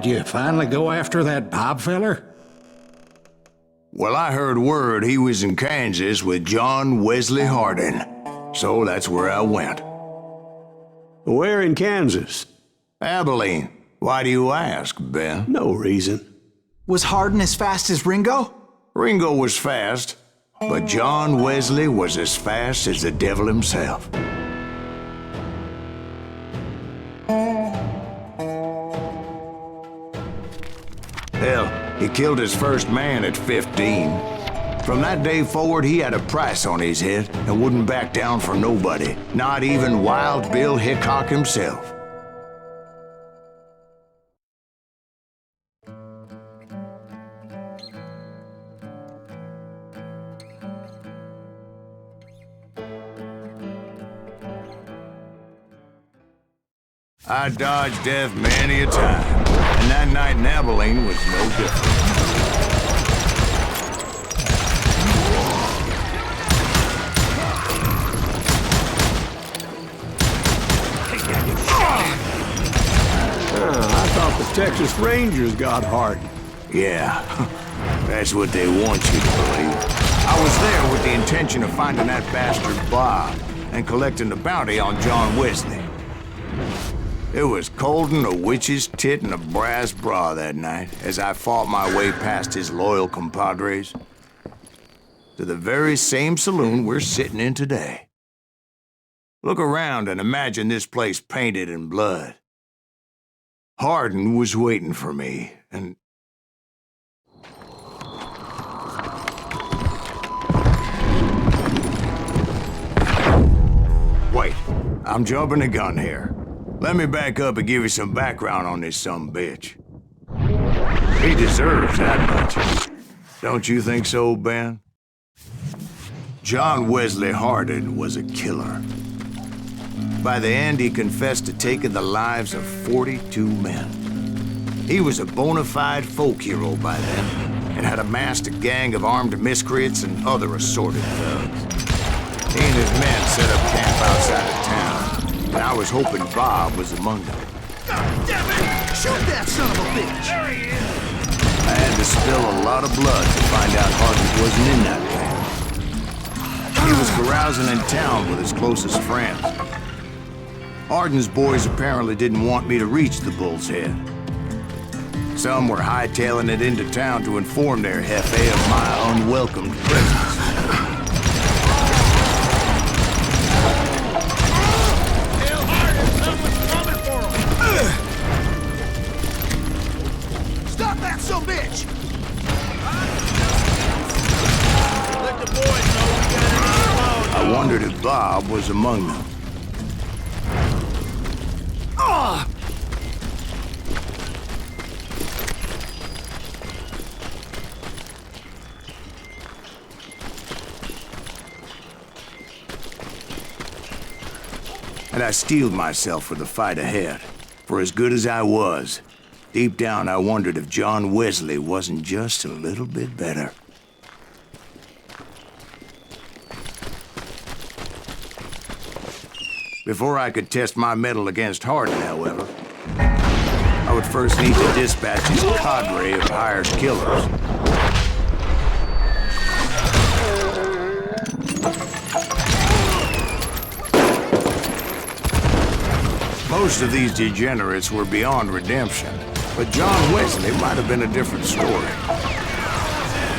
Did you finally go after that Bob feller? Well, I heard word he was in Kansas with John Wesley Hardin, so that's where I went. Where in Kansas? Abilene. Why do you ask, Ben? No reason. Was Hardin as fast as Ringo? Ringo was fast, but John Wesley was as fast as the devil himself. Hell, he killed his first man at 15. From that day forward, he had a price on his head and wouldn't back down for nobody, not even Wild Bill Hickok himself. I dodged death many a time, and that night in Abilene was no different. I thought the Texas Rangers got Hardin. Yeah, that's what they want you to believe. I was there with the intention of finding that bastard Bob and collecting the bounty on John Wesley. It was cold in a witch's tit and a brass bra that night as I fought my way past his loyal compadres to the very same saloon we're sitting in today. Look around and imagine this place painted in blood. Hardin was waiting for me, and... Wait, I'm jumping the gun here. Let me back up and give you some background on this sumbitch. He deserves that much. Don't you think so, Ben? John Wesley Hardin was a killer. By the end, he confessed to taking the lives of 42 men. He was a bona fide folk hero by then, and had amassed a gang of armed miscreants and other assorted thugs. He and his men set up camp outside of town. And I was hoping Bob was among them. God damn it! Shoot that son of a bitch! There he is! I had to spill a lot of blood to find out Hardin wasn't in that camp. He was carousing in town with his closest friends. Hardin's boys apparently didn't want me to reach the Bull's Head. Some were hightailing it into town to inform their jefe of my unwelcomed presence. Some bitch! Let the boys know we got it I wondered if Bob was among them. And I steeled myself for the fight ahead. For as good as I was, deep down, I wondered if John Wesley wasn't just a little bit better. Before I could test my mettle against Hardin, however, I would first need to dispatch his cadre of hired killers. Most of these degenerates were beyond redemption, but John Wesley might have been a different story.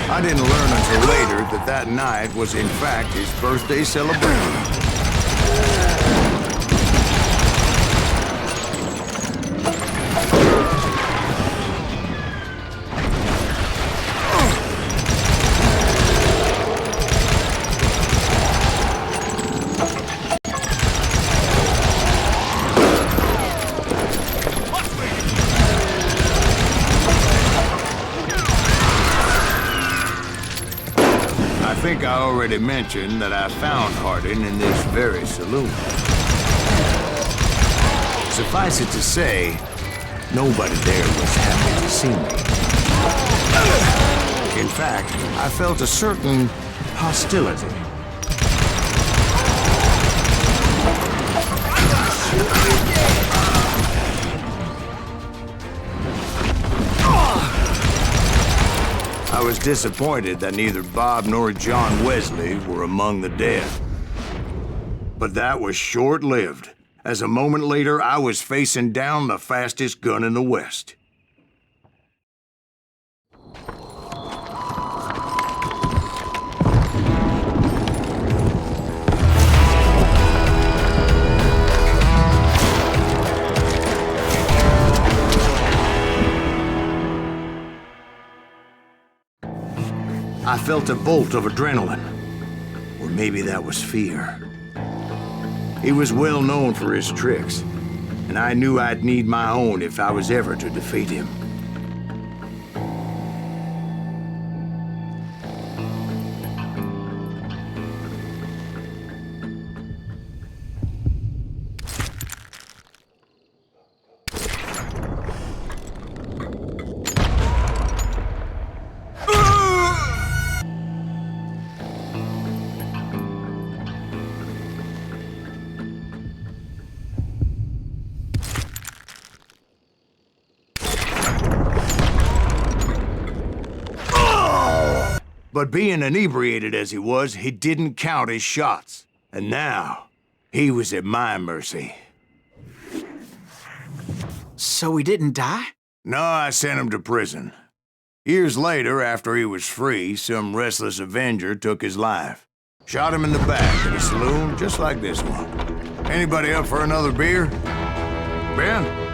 I didn't learn until later that that night was in fact his birthday celebration. I think I already mentioned that I found Hardin in this very saloon. Suffice it to say, nobody there was happy to see me. In fact, I felt a certain hostility. I was disappointed that neither Bob nor John Wesley were among the dead. But that was short-lived, as a moment later I was facing down the fastest gun in the West. I felt a bolt of adrenaline, or maybe that was fear. He was well known for his tricks, and I knew I'd need my own if I was ever to defeat him. But being inebriated as he was, he didn't count his shots. And now, he was at my mercy. So he didn't die? No, I sent him to prison. Years later, after he was free, some restless Avenger took his life. Shot him in the back at a saloon just like this one. Anybody up for another beer? Ben?